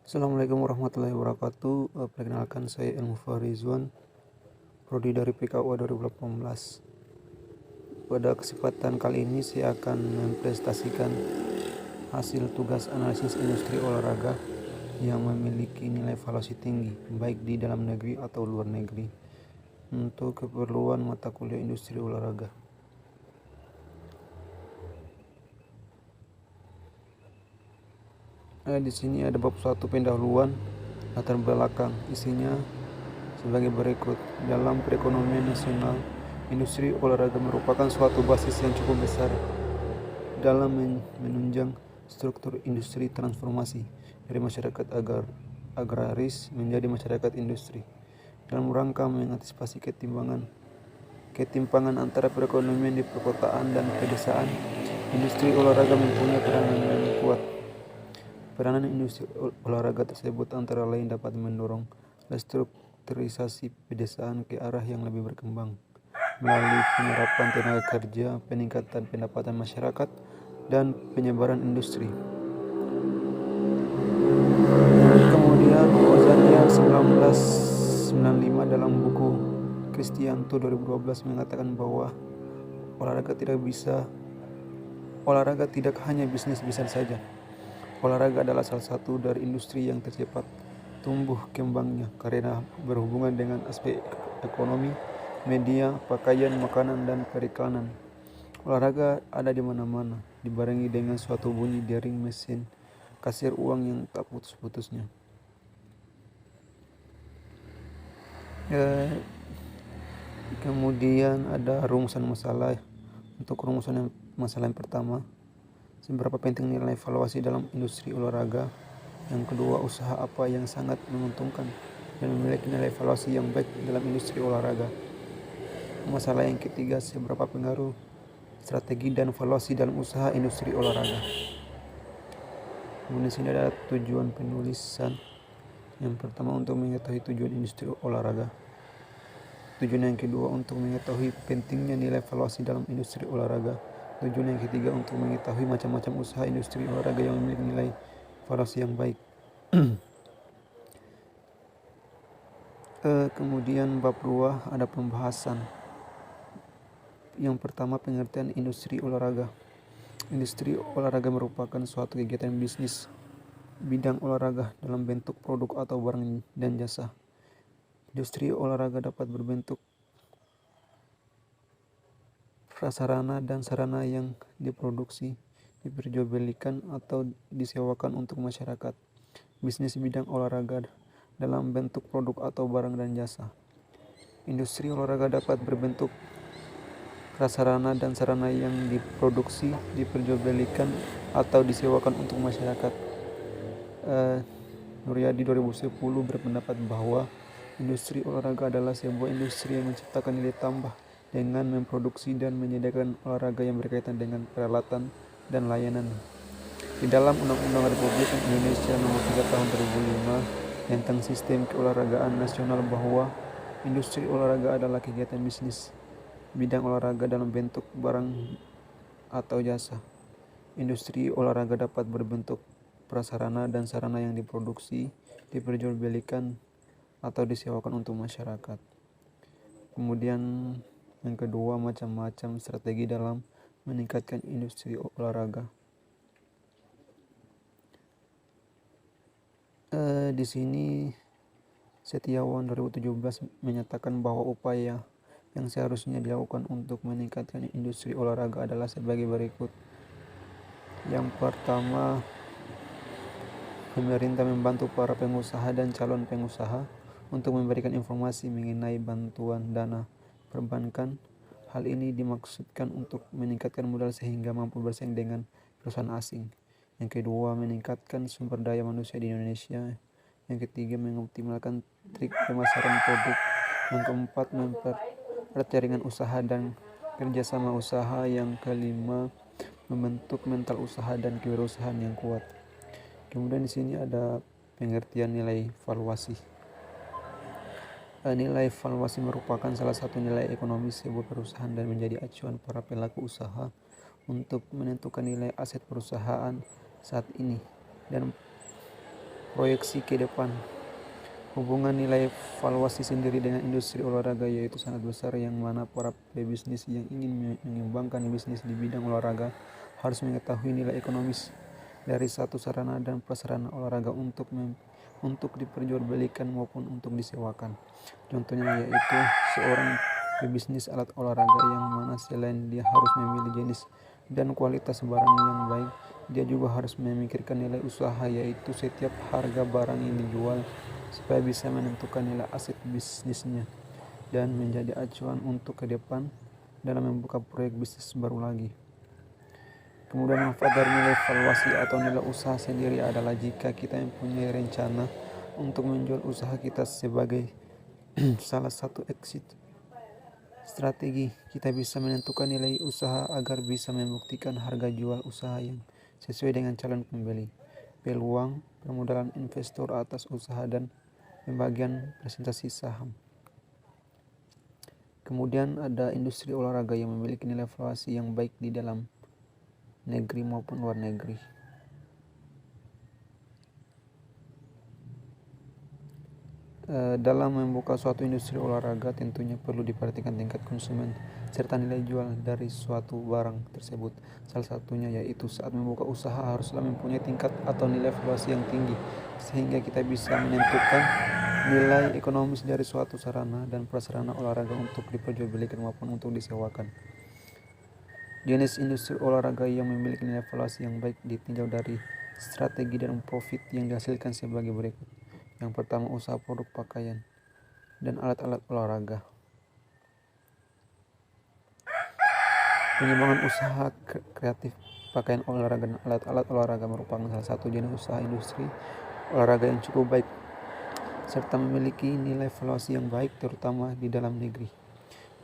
Assalamualaikum warahmatullahi wabarakatuh. Perkenalkan saya Ilmu Farizwan, Prodi dari PKUA 2018. Pada kesempatan kali ini saya akan mempresentasikan hasil tugas analisis industri olahraga yang memiliki nilai valuasi tinggi, baik di dalam negeri atau luar negeri, untuk keperluan mata kuliah industri olahraga. Di sini ada bab 1 pendahuluan latar belakang, isinya sebagai berikut. Dalam perekonomian nasional, industri olahraga merupakan suatu basis yang cukup besar dalam menunjang struktur industri transformasi dari masyarakat agraris menjadi masyarakat industri. Dalam rangka mengantisipasi ketimpangan antara perekonomian di perkotaan dan pedesaan, industri olahraga mempunyai peranan yang kuat. Peranan industri olahraga tersebut antara lain dapat mendorong restrukturisasi pedesaan ke arah yang lebih berkembang melalui penyerapan tenaga kerja, peningkatan pendapatan masyarakat, dan penyebaran industri. Kemudian Ozania 1995 dalam buku Kristianto 2012 mengatakan bahwa olahraga tidak hanya bisnis-bisnis saja. Olahraga adalah salah satu dari industri yang tercepat tumbuh kembangnya karena berhubungan dengan aspek ekonomi, media, pakaian, makanan, dan periklanan. Olahraga ada di mana-mana, dibarengi dengan suatu bunyi dering mesin kasir uang yang tak putus-putusnya. Kemudian ada rumusan masalah. Untuk rumusan masalah yang pertama, seberapa penting nilai valuasi dalam industri olahraga. Yang kedua, usaha apa yang sangat menguntungkan dan memiliki nilai valuasi yang baik dalam industri olahraga. Masalah yang ketiga, seberapa pengaruh strategi dan valuasi dalam usaha industri olahraga. Kemudian sini ada tujuan penulisan. Yang pertama, untuk mengetahui tujuan industri olahraga. Tujuan yang kedua, untuk mengetahui pentingnya nilai valuasi dalam industri olahraga. Tujuan yang ketiga, untuk mengetahui macam-macam usaha industri olahraga yang memiliki nilai valuasi yang baik. Kemudian bab 2 ada pembahasan. Yang pertama, pengertian industri olahraga. Industri olahraga merupakan suatu kegiatan bisnis bidang olahraga dalam bentuk produk atau barang dan jasa. Industri olahraga dapat berbentuk prasarana dan sarana yang diproduksi, diperjualbelikan atau disewakan untuk masyarakat. Bisnis bidang olahraga dalam bentuk produk atau barang dan jasa. Industri olahraga dapat berbentuk prasarana dan sarana yang diproduksi, diperjualbelikan atau disewakan untuk masyarakat. Nuryadi 2010 berpendapat bahwa industri olahraga adalah sebuah industri yang menciptakan nilai tambah dengan memproduksi dan menyediakan olahraga yang berkaitan dengan peralatan dan layanan. Di dalam Undang-Undang Republik Indonesia Nomor 3 Tahun 2005 tentang Sistem Keolahragaan Nasional bahwa industri olahraga adalah kegiatan bisnis bidang olahraga dalam bentuk barang atau jasa. Industri olahraga dapat berbentuk prasarana dan sarana yang diproduksi, diperjualbelikan atau disewakan untuk masyarakat. Kemudian yang kedua, macam-macam strategi dalam meningkatkan industri olahraga. Di sini Setiawan 2017 menyatakan bahwa upaya yang seharusnya dilakukan untuk meningkatkan industri olahraga adalah sebagai berikut. Yang pertama, pemerintah membantu para pengusaha dan calon pengusaha untuk memberikan informasi mengenai bantuan dana perbankan. Hal ini dimaksudkan untuk meningkatkan modal sehingga mampu bersaing dengan perusahaan asing. Yang kedua, meningkatkan sumber daya manusia di Indonesia. Yang ketiga, mengoptimalkan trik pemasaran produk. Yang keempat, mempererat jaringan usaha dan kerjasama usaha. Yang kelima, membentuk mental usaha dan kewirausahaan yang kuat. Kemudian di sini ada pengertian nilai valuasi. Nilai valuasi merupakan salah satu nilai ekonomis sebuah perusahaan dan menjadi acuan para pelaku usaha untuk menentukan nilai aset perusahaan saat ini dan Proyeksi ke depan. Hubungan nilai valuasi sendiri dengan industri olahraga yaitu sangat besar, yang mana para pebisnis yang ingin mengembangkan bisnis di bidang olahraga harus mengetahui nilai ekonomis dari satu sarana dan prasarana olahraga untuk diperjualbelikan maupun untuk disewakan. Contohnya yaitu seorang pebisnis alat olahraga yang mana selain dia harus memilih jenis dan kualitas barang yang baik, dia juga harus memikirkan nilai usaha, yaitu setiap harga barang yang dijual, supaya bisa menentukan nilai aset bisnisnya dan menjadi acuan untuk ke depan dalam membuka proyek bisnis baru lagi. Kemudian manfaat dari nilai valuasi atau nilai usaha sendiri adalah jika kita mempunyai rencana untuk menjual usaha kita sebagai salah satu exit strategi, kita bisa menentukan nilai usaha agar bisa membuktikan harga jual usaha yang sesuai dengan calon pembeli, peluang permodalan investor atas usaha, dan pembagian presentasi saham. Kemudian ada industri olahraga yang memiliki nilai valuasi yang baik di dalam negeri maupun luar negeri. Dalam membuka suatu industri olahraga tentunya perlu diperhatikan tingkat konsumen serta nilai jual dari suatu barang tersebut. Salah satunya yaitu saat membuka usaha haruslah mempunyai tingkat atau nilai valuasi yang tinggi, sehingga kita bisa menentukan nilai ekonomis dari suatu sarana dan prasarana olahraga untuk diperjualbelikan maupun untuk disewakan. Jenis industri olahraga yang memiliki nilai valuasi yang baik ditinjau dari strategi dan profit yang dihasilkan sebagai berikut. Yang pertama, usaha produk pakaian dan alat-alat olahraga. Pengembangan usaha kreatif pakaian olahraga dan alat-alat olahraga merupakan salah satu jenis usaha industri olahraga yang cukup baik serta memiliki nilai valuasi yang baik terutama di dalam negeri.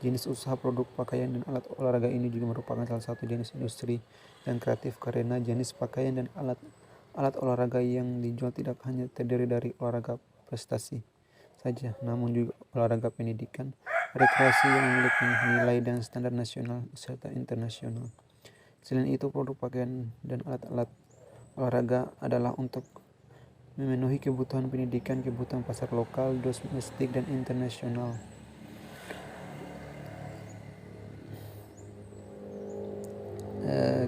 Jenis usaha produk pakaian dan alat olahraga ini juga merupakan salah satu jenis industri yang kreatif karena jenis pakaian dan alat olahraga yang dijual tidak hanya terdiri dari olahraga prestasi saja, namun juga olahraga pendidikan, rekreasi yang memiliki nilai dan standar nasional serta internasional. Selain itu, produk pakaian dan alat-alat olahraga adalah untuk memenuhi kebutuhan pendidikan, kebutuhan pasar lokal, domestik, dan internasional.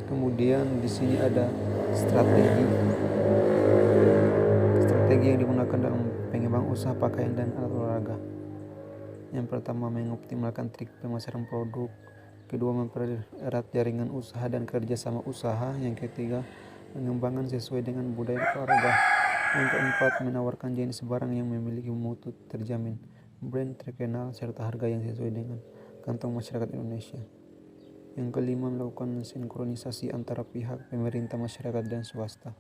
Kemudian di sini ada strategi yang digunakan dalam pengembangan usaha pakaian dan alat olahraga. Yang pertama, mengoptimalkan trik pemasaran produk. Kedua, mempererat jaringan usaha dan kerjasama usaha. Yang ketiga, pengembangan sesuai dengan budaya olahraga. Yang keempat, menawarkan jenis barang yang memiliki mutu terjamin, brand terkenal, serta harga yang sesuai dengan kantong masyarakat Indonesia. Yang kelima, melakukan sinkronisasi antara pihak pemerintah, masyarakat, dan swasta.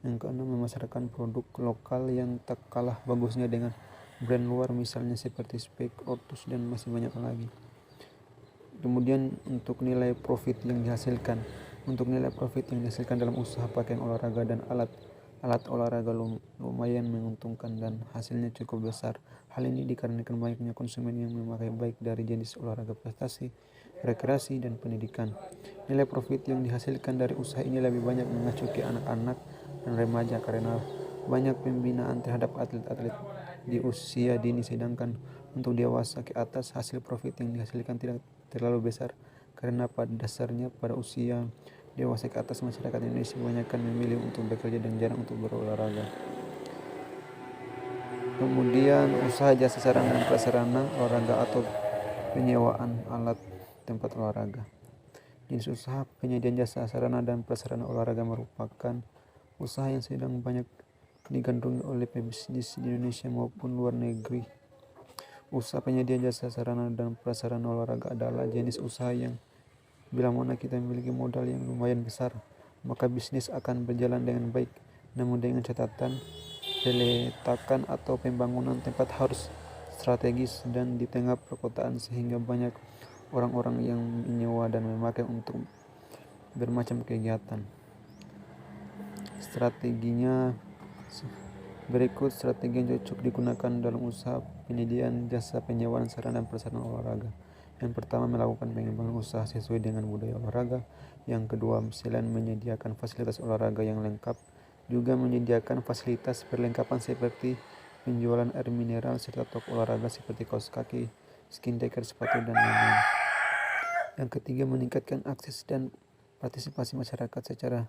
Yang keenam, memasarkan produk lokal yang tak kalah bagusnya dengan brand luar, misalnya seperti Speck, Ortus, dan masih banyak lagi. Kemudian untuk nilai profit yang dihasilkan. Untuk nilai profit yang dihasilkan dalam usaha pakaian olahraga dan alat olahraga lumayan menguntungkan dan hasilnya cukup besar. Hal ini dikarenakan banyaknya konsumen yang memakai baik dari jenis olahraga prestasi, rekreasi, dan pendidikan. Nilai profit yang dihasilkan dari usaha ini lebih banyak mengacu ke anak-anak dan remaja karena banyak pembinaan terhadap atlet-atlet di usia dini, sedangkan untuk dewasa ke atas hasil profit yang dihasilkan tidak terlalu besar karena pada dasarnya pada usia dewasa ke atas masyarakat Indonesia kebanyakan memilih untuk bekerja dan jarang untuk berolahraga. Kemudian usaha jasa sarana dan prasarana olahraga atau penyewaan alat tempat olahraga. Jenis usaha penyediaan jasa sarana dan prasarana olahraga merupakan usaha yang sedang banyak digandrungi oleh pebisnis di Indonesia maupun luar negeri. Usaha penyedia jasa sarana dan prasarana olahraga adalah jenis usaha yang bila mana kita memiliki modal yang lumayan besar, maka bisnis akan berjalan dengan baik. Namun dengan catatan, peletakan atau pembangunan tempat harus strategis dan di tengah perkotaan sehingga banyak orang-orang yang menyewa dan memakai untuk bermacam kegiatan. Strateginya berikut strategi yang cocok digunakan dalam usaha penyediaan jasa penyewaan sarana dan prasarana olahraga. Yang pertama, melakukan pengembangan usaha sesuai dengan budaya olahraga. Yang kedua, selain menyediakan fasilitas olahraga yang lengkap juga menyediakan fasilitas perlengkapan seperti penjualan air mineral serta toko olahraga seperti kaos kaki, skin taker, sepatu, dan lain-lain. Yang ketiga, meningkatkan akses dan partisipasi masyarakat secara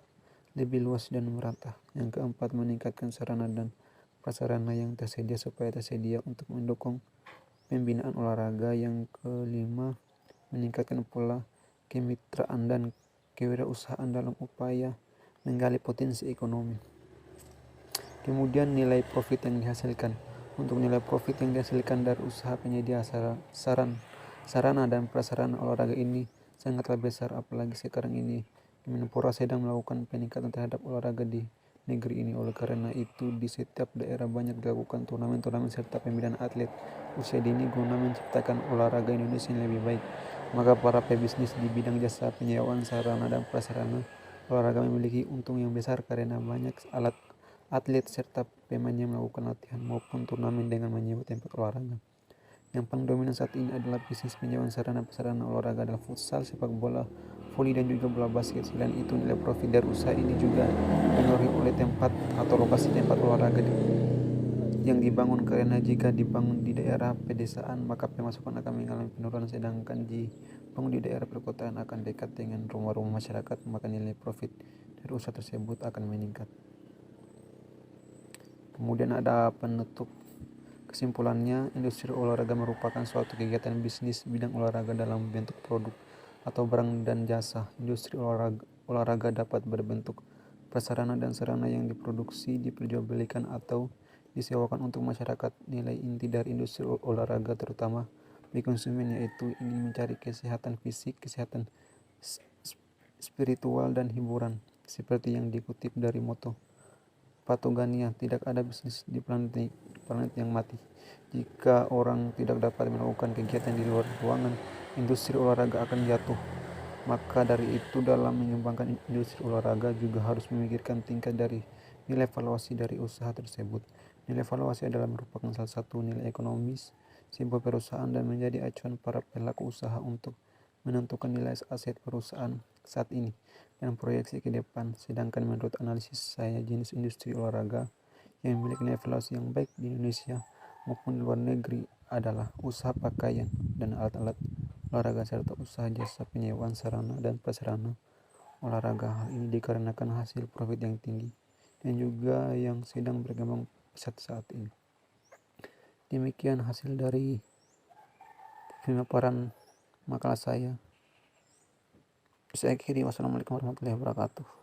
lebih luas dan merata. Yang keempat, meningkatkan sarana dan prasarana yang tersedia supaya tersedia untuk mendukung pembinaan olahraga. Yang kelima, meningkatkan pola kemitraan dan kewirausahaan dalam upaya menggali potensi ekonomi. Kemudian nilai profit yang dihasilkan. Untuk nilai profit yang dihasilkan dari usaha penyedia sarana dan prasarana olahraga ini sangatlah besar, apalagi sekarang ini Kemenpora sedang melakukan peningkatan terhadap olahraga di negeri ini. Oleh karena itu, di setiap daerah banyak dilakukan turnamen-turnamen serta pembinaan atlet usia dini guna menciptakan olahraga Indonesia yang lebih baik. Maka para pebisnis di bidang jasa penyewaan sarana dan prasarana olahraga memiliki untung yang besar karena banyak atlet serta pemainnya melakukan latihan maupun turnamen dengan menyewa tempat olahraga. Yang paling dominan saat ini adalah bisnis penyewaan sarana-prasarana olahraga adalah futsal, sepak bola, voli, dan juga bola basket. Selain itu, nilai profit dari usaha ini juga dipengaruhi oleh tempat atau lokasi tempat olahraga yang dibangun, karena jika dibangun di daerah pedesaan maka pemasukan akan mengalami penurunan, sedangkan dibangun di daerah perkotaan akan dekat dengan rumah-rumah masyarakat, maka nilai profit dari usaha tersebut akan meningkat. Kemudian ada penutup. Kesimpulannya, industri olahraga merupakan suatu kegiatan bisnis bidang olahraga dalam bentuk produk atau barang dan jasa. Industri olahraga dapat berbentuk prasarana dan sarana yang diproduksi, diperjualbelikan, atau disewakan untuk masyarakat. Nilai inti dari industri olahraga terutama bagi konsumen yaitu ingin mencari kesehatan fisik, kesehatan spiritual, dan hiburan. Seperti yang dikutip dari moto Patagonia, tidak ada bisnis di planet yang mati. Jika orang tidak dapat melakukan kegiatan di luar ruangan, industri olahraga akan jatuh. Maka dari itu, dalam mengembangkan industri olahraga juga harus memikirkan tingkat dari nilai valuasi dari usaha tersebut. Nilai valuasi adalah merupakan salah satu nilai ekonomis sebuah perusahaan dan menjadi acuan para pelaku usaha untuk menentukan nilai aset perusahaan saat ini dan proyeksi ke depan. Sedangkan menurut analisis saya, jenis industri olahraga yang memiliki nilai valuasi yang baik di Indonesia maupun di luar negeri adalah usaha pakaian dan alat-alat olahraga serta usaha jasa penyewaan sarana dan prasarana olahraga. Hal ini dikarenakan hasil profit yang tinggi dan juga yang sedang berkembang pesat saat ini. Demikian hasil dari pemaparan makalah saya. Saya akhiri. Wassalamualaikum warahmatullahi wabarakatuh.